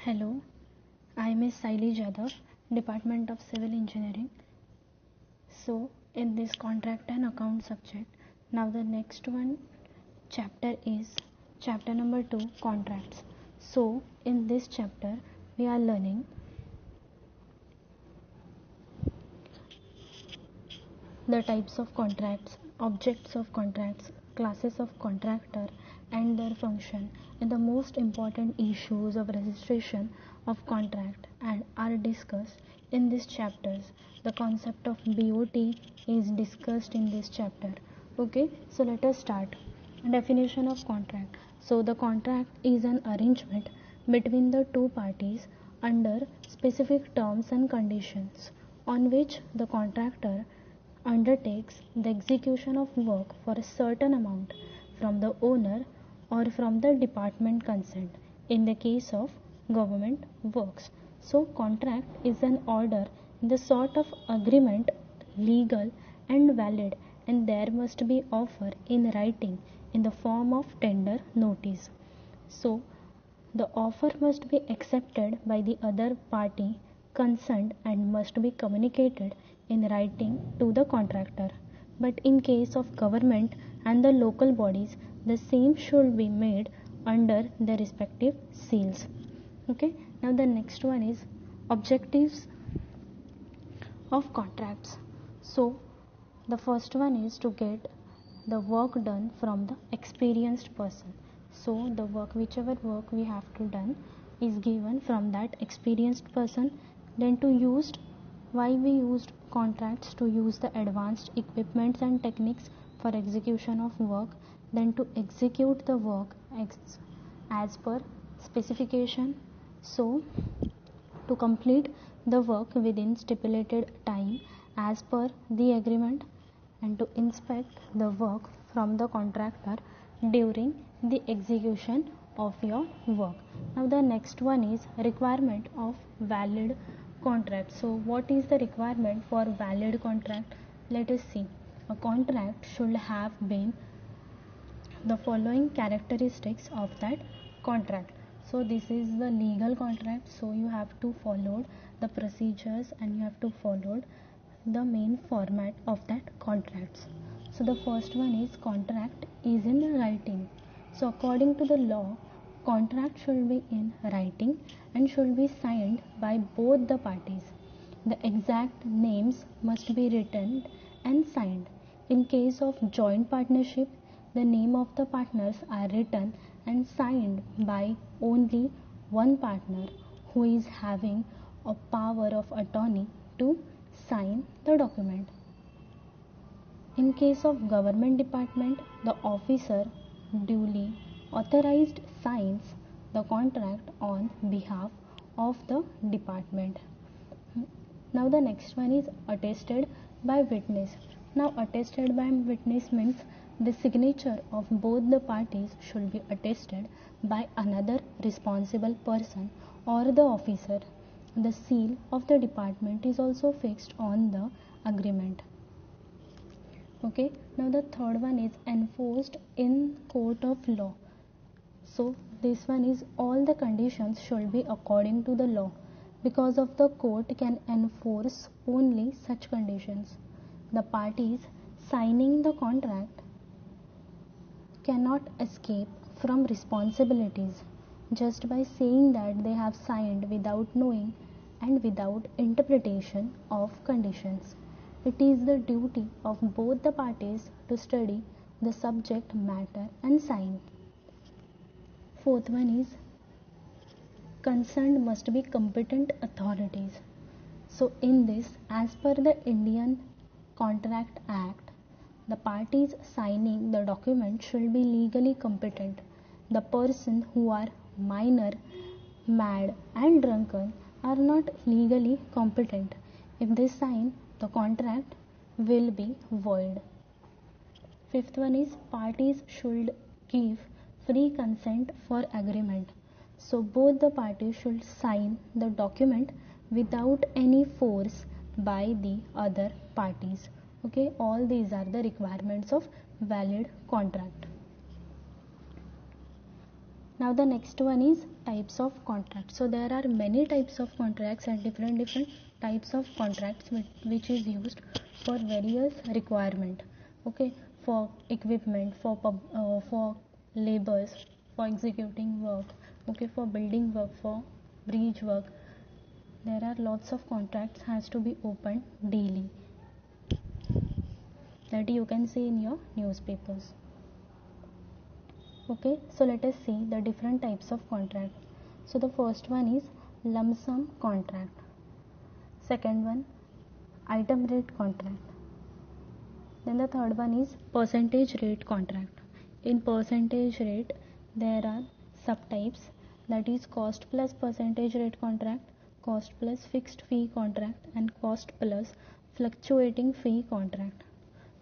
Hello, I am Ms. Saili Jadhav, Department of Civil Engineering. So, in this contract and account subject, now the next one chapter is chapter number 2, contracts. So, in this chapter, we are learning the types of contracts, objects of contracts, classes of contractor and their function, and the most important issues of registration of contract and are discussed in these chapters. The concept of BOT is discussed in this chapter. Okay, so let us start. Definition of contract. So the contract is an arrangement between the two parties under specific terms and conditions on which the contractor undertakes the execution of work for a certain amount from the owner or from the department concerned in the case of government works. So contract is an order, the sort of agreement legal and valid, and there must be offer in writing in the form of tender notice. So the offer must be accepted by the other party concerned and must be communicated in writing to the contractor. But in case of government and the local bodies, the same should be made under their respective seals. Okay, now the next one is objectives of contracts. So the first one is to get the work done from the experienced person. So the work, whichever work we have to done, is given from that experienced person. Then to used, why we used contracts? To use the advanced equipments and techniques for execution of work. Then to execute the work as per specification. So to complete the work within stipulated time as per the agreement, and to inspect the work from the contractor during the execution of your work. Now the next one is requirement of valid contract. So what is the requirement for valid contract? Let us see. A contract should have been the following characteristics of that contract. So this is the legal contract, so you have to follow the procedures and you have to follow the main format of that contracts. So the first one is contract is in writing. So according to the law, contract should be in writing and should be signed by both the parties. The exact names must be written and signed. In case of joint partnership, the name of the partners are written and signed by only one partner who is having a power of attorney to sign the document. In case of government department, the officer duly authorized signs the contract on behalf of the department. Now the next one is attested by witness. Now attested by witness means the signature of both the parties should be attested by another responsible person or the officer. The seal of the department is also fixed on the agreement. Okay, now the third one is enforced in court of law. So this one is all the conditions should be according to the law, because of the court can enforce only such conditions. The parties signing the contract cannot escape from responsibilities just by saying that they have signed without knowing and without interpretation of conditions. It is the duty of both the parties to study the subject matter and sign. Fourth one is concerned must be competent authorities. So in this, as per the Indian Contract Act, the parties signing the document should be legally competent. The person who are minor, mad and drunken are not legally competent. If they sign, the contract will be void. Fifth one is parties should give free consent for agreement. So both the parties should sign the document without any force by the other parties. Okay, all these are the requirements of valid contract. Now the next one is types of contracts. So there are many types of contracts and different types of contracts which is used for various requirement. Okay, for equipment, for labors, for executing work, okay, for building work, for bridge work. There are lots of contracts has to be opened daily that you can see in your newspapers. Okay, so let us see the different types of contract. So the first one is lump sum contract. Second one, item rate contract. Then the third one is percentage rate contract. In percentage rate, there are subtypes, that is cost plus percentage rate contract, cost plus fixed fee contract, and cost plus fluctuating fee contract.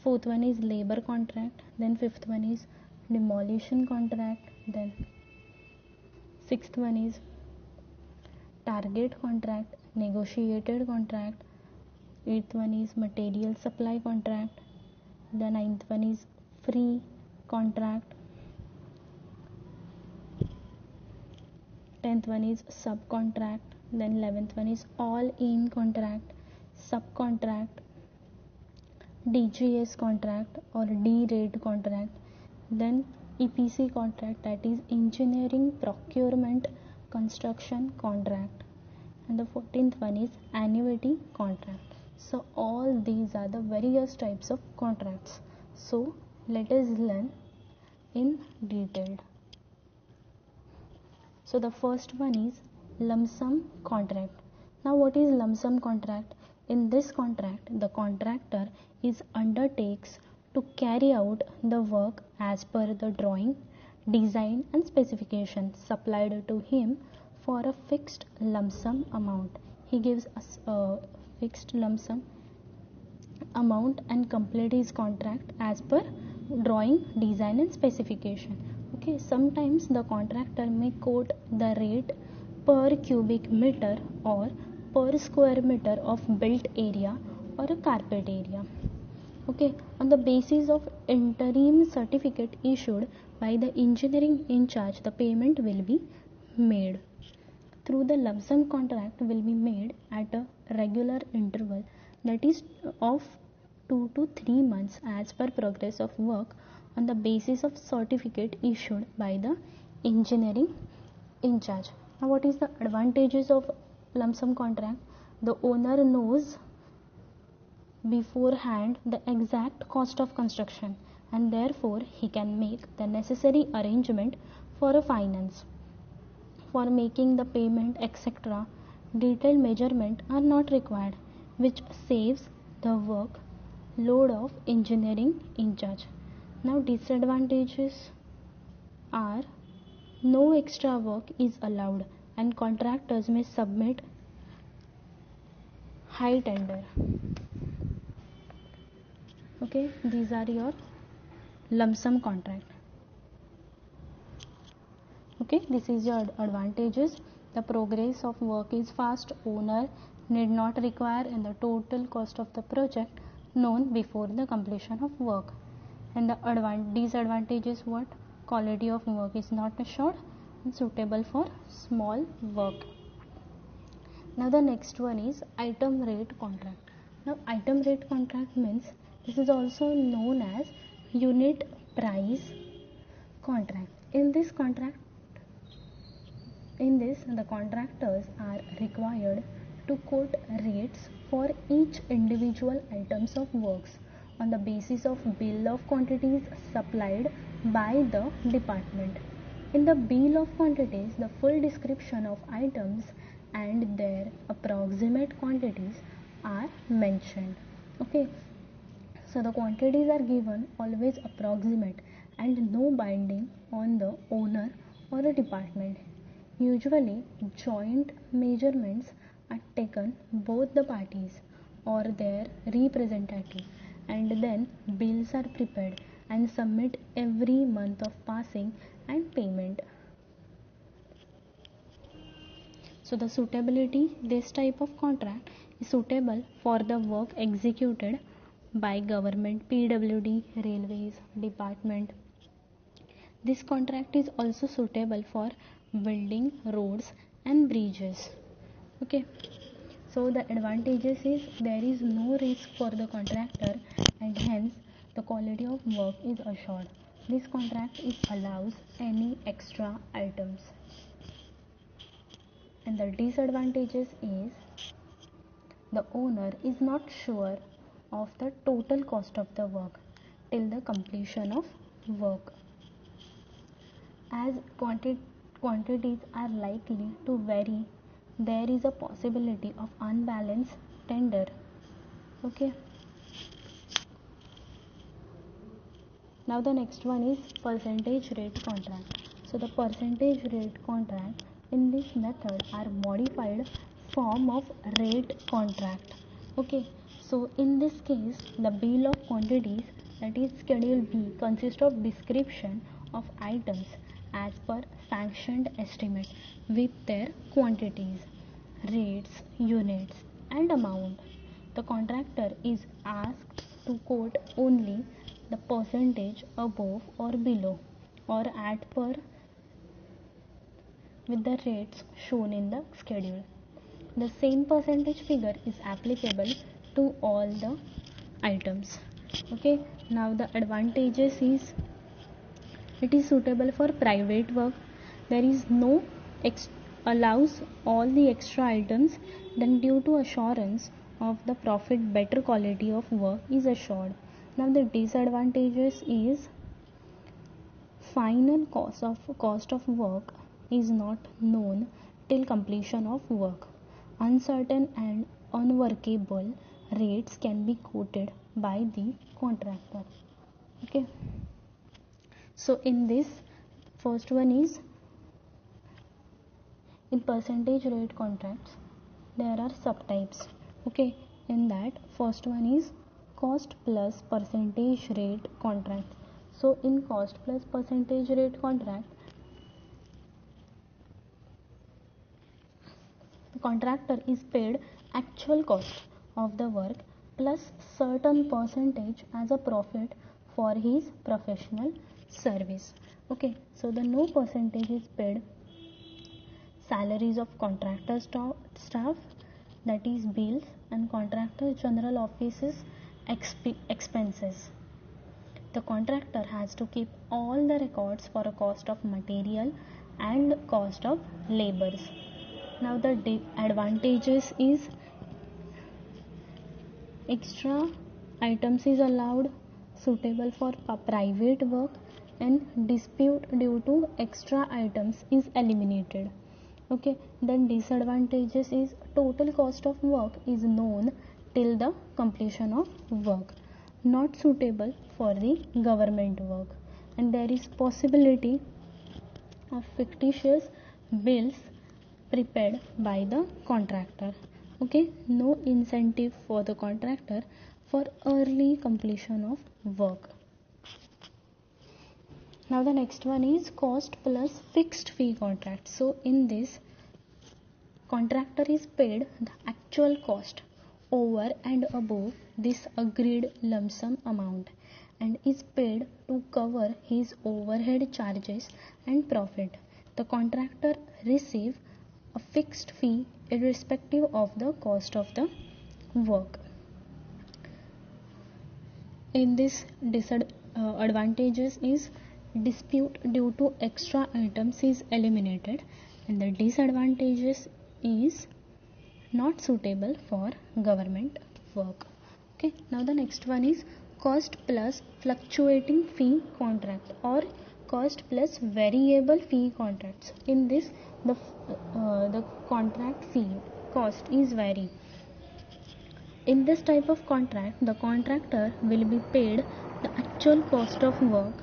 Fourth one is labor contract. Then fifth one is demolition contract. Then sixth one is target contract, negotiated contract. Eighth one is material supply contract. The ninth one is free contract. 10th one is subcontract. Then 11th one is all in contract, subcontract, DGS contract or D rate contract. Then EPC contract, that is engineering procurement construction contract. And the 14th one is annuity contract. So all these are the various types of contracts. So let us learn in detail. So the first one is lump sum contract. Now what is lump sum contract? In this contract, the contractor is undertakes to carry out the work as per the drawing, design and specifications supplied to him for a fixed lump sum amount. He gives us a fixed lump sum amount and complete his contract as per drawing, design and specification. Okay, sometimes the contractor may quote the rate per cubic meter or per square meter of built area or a carpet area. Okay, on the basis of interim certificate issued by the engineering in charge, the payment will be made. Through the lump sum contract will be made at a regular interval, that is of 2 to 3 months as per progress of work, on the basis of certificate issued by the engineering in charge. Now what is the advantages of lump sum contract? The owner knows beforehand the exact cost of construction and therefore he can make the necessary arrangement for a finance. For making the payment, etc., detailed measurement are not required, which saves the work load of engineering in charge. Now disadvantages are no extra work is allowed and contractors may submit high tender. Okay, these are your lump sum contract. Okay, this is your advantages. The progress of work is fast, owner need not require and the total cost of the project known before the completion of work. And the disadvantages, what? Quality of work is not assured and suitable for small work. Now the next one is item rate contract. Now item rate contract means this is also known as unit price contract. In this, the contractors are required to quote rates for each individual items of works on the basis of bill of quantities supplied by the department. In the bill of quantities, the full description of items and their approximate quantities are mentioned. Okay, so the quantities are given always approximate and no binding on the owner or a department. Usually joint measurements are taken both the parties or their representative, and then bills are prepared and submit every month of passing and payment. So the suitability, this type of contract is suitable for the work executed by government, PWD, railways, department, This contract is also suitable for building roads and bridges. Okay, so the advantages is there is no risk for the contractor and hence the quality of work is assured. This contract is allows any extra items. And the disadvantages is the owner is not sure of the total cost of the work till the completion of work. As quantities are likely to vary, there is a possibility of unbalanced tender. Okay. Now the next one is percentage rate contract. So the percentage rate contract in this method are modified form of rate contract. Okay. So in this case, the bill of quantities, that is schedule B, consists of description of items as per sanctioned estimate with their quantities, rates, units and amount. The contractor is asked to quote only the percentage above or below or at per with the rates shown in the schedule. The same percentage figure is applicable to all the items. Okay, now the advantages is it is suitable for private work. There is no allows all the extra items, then due to assurance of the profit better quality of work is assured. Now the disadvantages is final cost of work is not known till completion of work. Uncertain and unworkable rates can be quoted by the contractor. Okay. So in this, first one is in percentage rate contracts there are subtypes. Okay, in that first one is cost plus percentage rate contract. So in cost plus percentage rate contract, the contractor is paid actual cost of the work plus certain percentage as a profit for his professional service. Okay, so the no percentage is paid salaries of contractor staff, that is bills, and contractor general offices expenses. The contractor has to keep all the records for a cost of material and cost of labors. Now the advantages is extra items is allowed, suitable for private work, and dispute due to extra items is eliminated. Okay, then disadvantages is total cost of work is known till the completion of work, not suitable for the government work, and there is possibility of fictitious bills prepared by the contractor. Okay, no incentive for the contractor for early completion of work. Now the next one is cost plus fixed fee contract. So in this, contractor is paid the actual cost over and above this agreed lump sum amount and is paid to cover his overhead charges and profit. The contractor receives a fixed fee irrespective of the cost of the work. In this, advantages is dispute due to extra items is eliminated, and the disadvantages is not suitable for government work. Okay, now the next one is cost plus fluctuating fee contract or cost plus variable fee contracts. In this, the contract fee cost is vary. In this type of contract, the contractor will be paid the actual cost of work,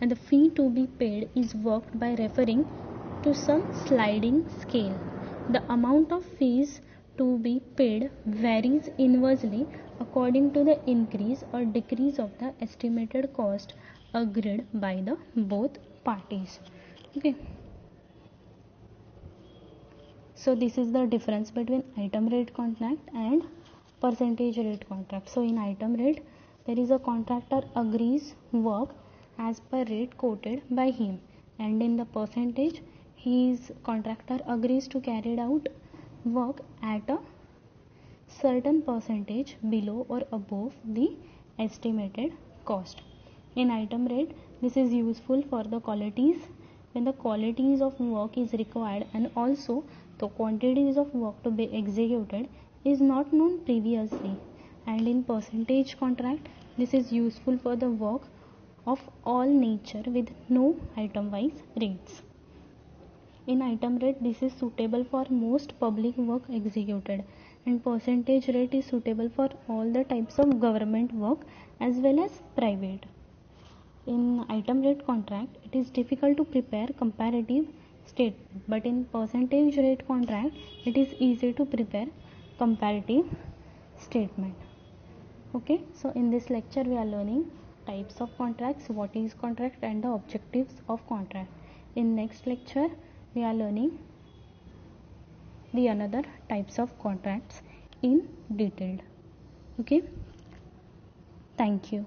and the fee to be paid is worked by referring to some sliding scale. The amount of fees to be paid varies inversely according to the increase or decrease of the estimated cost agreed by the both parties. Okay. So this is the difference between item rate contract and percentage rate contract. So in item rate, there is a contractor agrees work as per rate quoted by him, and in the percentage his contractor agrees to carry out work at a certain percentage below or above the estimated cost. In item rate, this is useful for the qualities when the qualities of work is required and also the quantities of work to be executed is not known previously. And in percentage contract, this is useful for the work of all nature with no item wise rates. In item rate, this is suitable for most public work executed, and percentage rate is suitable for all the types of government work as well as private. In item rate contract, it is difficult to prepare comparative statement, but in percentage rate contract, it is easy to prepare comparative statement. Okay, so in this lecture we are learning types of contracts, what is contract, and the objectives of contract. In next lecture we are learning the another types of contracts in detail. Okay, thank you.